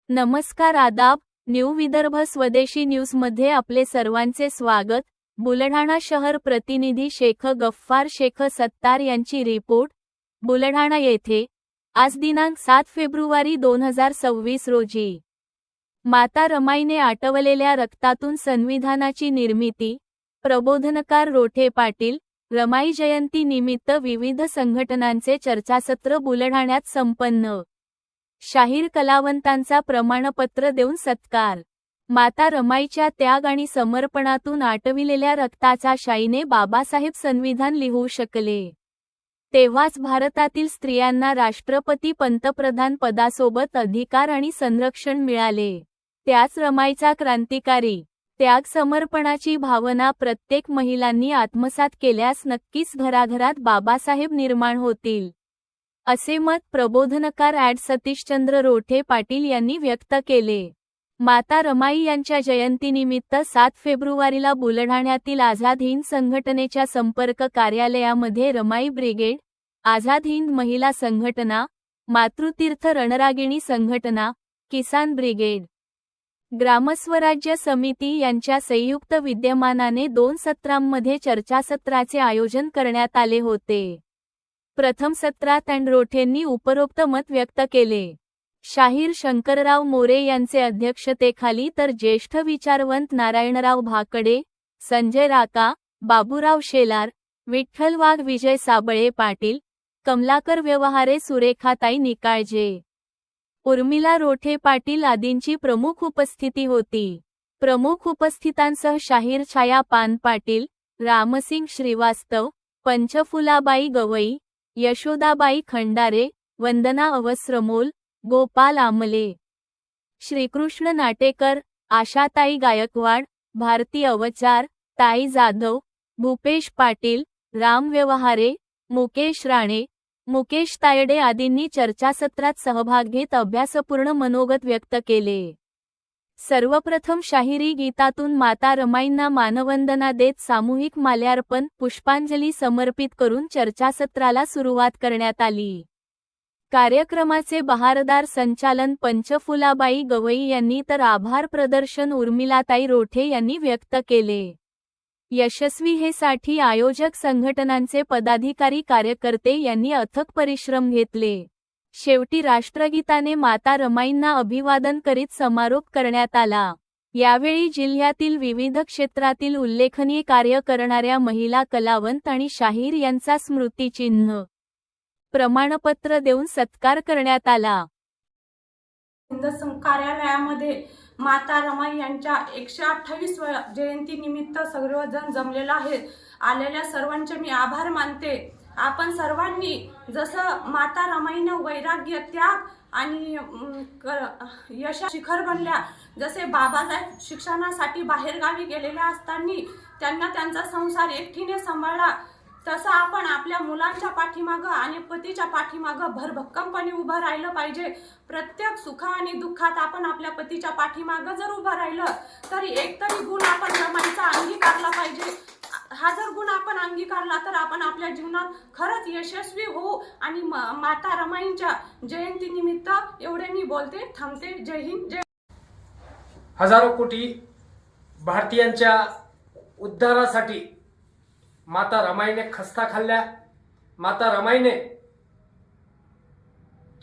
नमस्कार, आदाब. न्यू विदर्भ स्वदेशी न्यूज मध्ये आपले सर्वांचे स्वागत. बुलढाणा शहर प्रतिनिधी शेख गफ्फार शेख सत्तार यांची रिपोर्ट. बुलढाणा येथे आज दिनांक 7 फेब्रुवारी 2026 रोजी माता रमाईने आटवलेल्या रक्तातून संविधानाची निर्मिती. प्रबोधनकार रोठे पाटील. रमाई जयंती निमित्त विविध संघटनांचे चर्चासत्र बुलढाण्यात संपन्न. शाहीर कलावंतांचा प्रमाणपत्र देऊन सत्कार. माता रमाईच्या त्याग आणि समर्पणातून आटविलेल्या रक्ताच्या शाईने बाबासाहेब संविधान लिहू शकले. तेव्हाच भारतातील स्त्रियांना राष्ट्रपती पंतप्रधान पदासोबत अधिकार आणि संरक्षण मिळाले. त्याच रमाईचा क्रांतिकारी त्याग समर्पणाची भावना प्रत्येक महिलांनी आत्मसात केल्यास नक्कीच घराघरात बाबासाहेब निर्माण होतील, असे मत प्रबोधनकार सतीशचंद्र रोठे पाटील यांनी व्यक्त केले. माता रमाई यांच्या जयंतीनिमित्त 7 फेब्रुवारीला बुलढाण्यातील आझाद हिंद संघटनेच्या संपर्क कार्यालयामध्ये रमाई ब्रिगेड, आझाद हिंद महिला संघटना, मातृतीर्थ रणरागिणी संघटना, किसान ब्रिगेड, ग्रामस्वराज्य समिती यांच्या संयुक्त विद्यमानाने 2 सत्रांमध्ये चर्चासत्राचे आयोजन करण्यात आले होते. प्रथम सत्रात रोठेंनी उपरोक्त मत व्यक्त केले. शाहीर शंकरराव मोरे यांचे अध्यक्षतेखाली तर ज्येष्ठ विचारवंत नारायणराव भाकडे, संजय राका, बाबूराव शेलार, विठ्ठल वाघ, विजय साबळे पाटील, कमलाकर व्यवहारे, सुरेखाताई निकाळजे, उर्मिला रोठे पाटील आदींची प्रमुख उपस्थिती होती. प्रमुख उपस्थितांसह शाहीर छाया पान पाटील, रामसिंग श्रीवास्तव, पंचफुलाबाई गवई, यशोदाबाई खंडारे, वंदना अवस्रमोल, गोपाल आमले, श्रीकृष्ण नाटेकर, आशाताई गायकवाड, भारती अवचार, ताई जाधव, भूपेश पाटील, राम व्यवहारे, मुकेश राणे, मुकेश तायडे आदींनी चर्चासत्रात सहभाग घेत अभ्यासपूर्ण मनोगत व्यक्त केले. सर्वप्रथम शाहिरी गीतातून माता रमाईंना मानवंदना देत सामूहिक माल्यार्पण, पुष्पांजली समर्पित करून चर्चासत्राला सुरुवात करण्यात आली. कार्यक्रमाचे बहारदार संचालन पंचफुलाबाई गवई यांनी तर आभार प्रदर्शन उर्मिलाताई रोठे यांनी व्यक्त केले. यशस्वीतेसाठी आयोजक संघटनांचे पदाधिकारी कार्यकर्ते यांनी अथक परिश्रम घेतले. शेवटी राष्ट्रगीताने माता रमाईंना अभिवादन करीत समारोप करण्यात आला. यावेळी जिल्ह्यातील विविध क्षेत्रातील उल्लेखनीय कार्य करणाऱ्या महिला कलावंत आणि शाहीर यांचा स्मृतिचिन्ह, प्रमाणपत्र देऊन सत्कार करण्यात आला. कार्यालयामध्ये माता रमाई यांच्या 128व्या जयंतीनिमित्त सर्वजण जमलेला आहे. आलेल्या सर्वांचे मी आभार मानते. आपण सर्वांनी जसं माता रमाईनं वैराग्य, त्याग आणि यश शिखर बनल्या, जसे बाबासाहेब शिक्षणासाठी बाहेरगावी गेलेल्या असताना त्यांना त्यांचा संसार एकटीने सांभाळला, तसं आपण आपल्या मुलांच्या पाठीमागं आणि पतीच्या पाठीमागं भरभक्कमपणे उभं राहिलं पाहिजे. प्रत्येक सुख आणि दुःखात आपण आपल्या पतीच्या पाठीमागं जर उभं राहिलं तर एकतरी गुण आपण रमाईचा अंगीकारला पाहिजे. हा जर गुण आपण अंगीकारला तर आपण आपल्या जीवनात खरंच यशस्वी होऊ. आणि माता रमाईंच्या जयंतीनिमित्त एवढे मी बोलते, थांबते. जय हिंद, जय. हजारो कोटी भारतीयांच्या उद्धारासाठी माता रमाईने खस्ता खाल्ल्या. माता रमाईने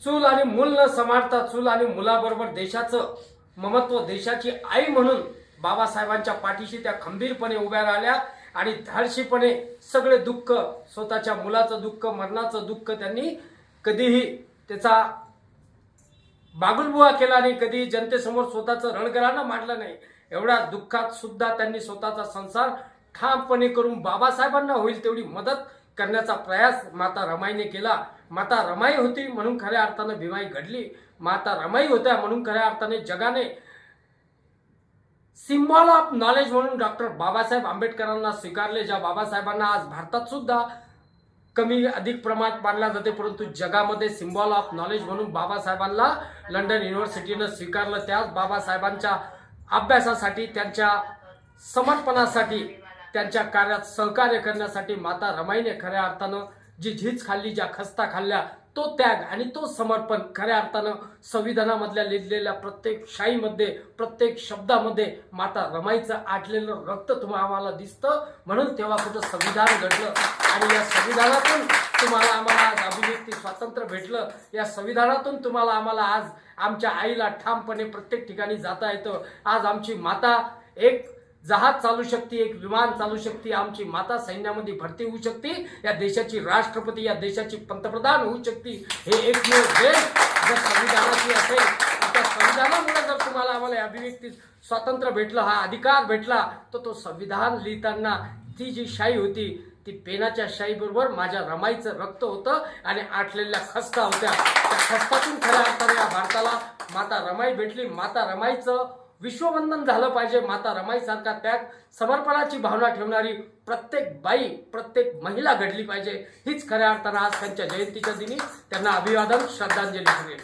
चूल आणि मूल न सांभाळता चूल आणि मुलाबरोबर देशाचं ममत्व, देशाची आई म्हणून बाबासाहेबांच्या पाठीशी त्या खंबीरपणे उभ्या राहिल्या आणि धाडशीपणे सगळे दुःख, स्वतःच्या मुलाचं दुःख, मरणाचं दुःख त्यांनी कधीही त्याचा बागुलबुवा केला नाही, कधी जनतेसमोर स्वतःचं रणगाणं मांडलं नाही. एवढ्या दुःखात सुद्धा त्यांनी स्वतःचा संसार ठामपणे करून बाबासाहेबांना होईल तेवढी मदत करण्याचा प्रयास माता रमाईने केला. माता रमाई होती म्हणून खऱ्या अर्थानं भीमाई घडली. माता रमाई होत्या म्हणून खऱ्या अर्थाने जगाने सिम्बॉल ऑफ नॉलेज म्हणून डॉक्टर बाबासाहेब आंबेडकरांना स्वीकारले. ज्या बाबासाहेबांना आज भारतात सुद्धा कमी अधिक प्रमाणात मानला जाते, परंतु जगामध्ये सिम्बॉल ऑफ नॉलेज म्हणून बाबासाहेबांना लंडन युनिव्हर्सिटीनं स्वीकारलं. त्याच बाबासाहेबांच्या अभ्यासासाठी, त्यांच्या समर्पणासाठी, त्यांच्या कार्यात सहकार्य करण्यासाठी माता रमाईने खऱ्या अर्थानं जी झीज खाल्ली, ज्या खस्ता खाल्ल्या, तो त्याग आणि तो समर्पण खऱ्या अर्थानं संविधानामधल्या लिहिलेल्या प्रत्येक शाईमध्ये, प्रत्येक शब्दामध्ये माता रमाईचं आटलेलं रक्त तुम्हाला आम्हाला दिसतं. म्हणून तेव्हा कुठं संविधान घडलं आणि या संविधानातून तुम्हाला आम्हाला आज अभिव्यक्ती स्वातंत्र्य भेटलं. या संविधानातून तुम्हाला आम्हाला आज आमच्या आईला ठामपणे प्रत्येक ठिकाणी जाता येतं. आज आमची माता एक जहाज चालू शकते, एक विमान चालू शकते, आमची माता सैन्यामध्ये भरती होऊ शकते, या देशाची राष्ट्रपती, या देशाची पंतप्रधान होऊ शकते. हे एकमेव देश जर संविधानाची असेल, त्या संविधानामुळे जर तुम्हाला आम्हाला अभिव्यक्ती स्वातंत्र्य भेटलं, हा अधिकार भेटला, तर तो संविधान लिहिताना ती जी शाई होती, ती पेनाच्या शाईबरोबर माझ्या रमाईचं रक्त होतं आणि आटलेल्या खस्ता होत्या. त्या खस्तातून खऱ्या अर्थाने या भारताला माता रमाई भेटली. माता रमाईचं विश्ववंदन झालं पाहिजे. माता रमाईसारखा त्याग, समर्पणाची भावना ठेवणारी प्रत्येक बाई, प्रत्येक महिला घडली पाहिजे. हीच खऱ्या अर्थानं आज त्यांच्या जयंतीच्या दिनी त्यांना अभिवादन, श्रद्धांजली करेल.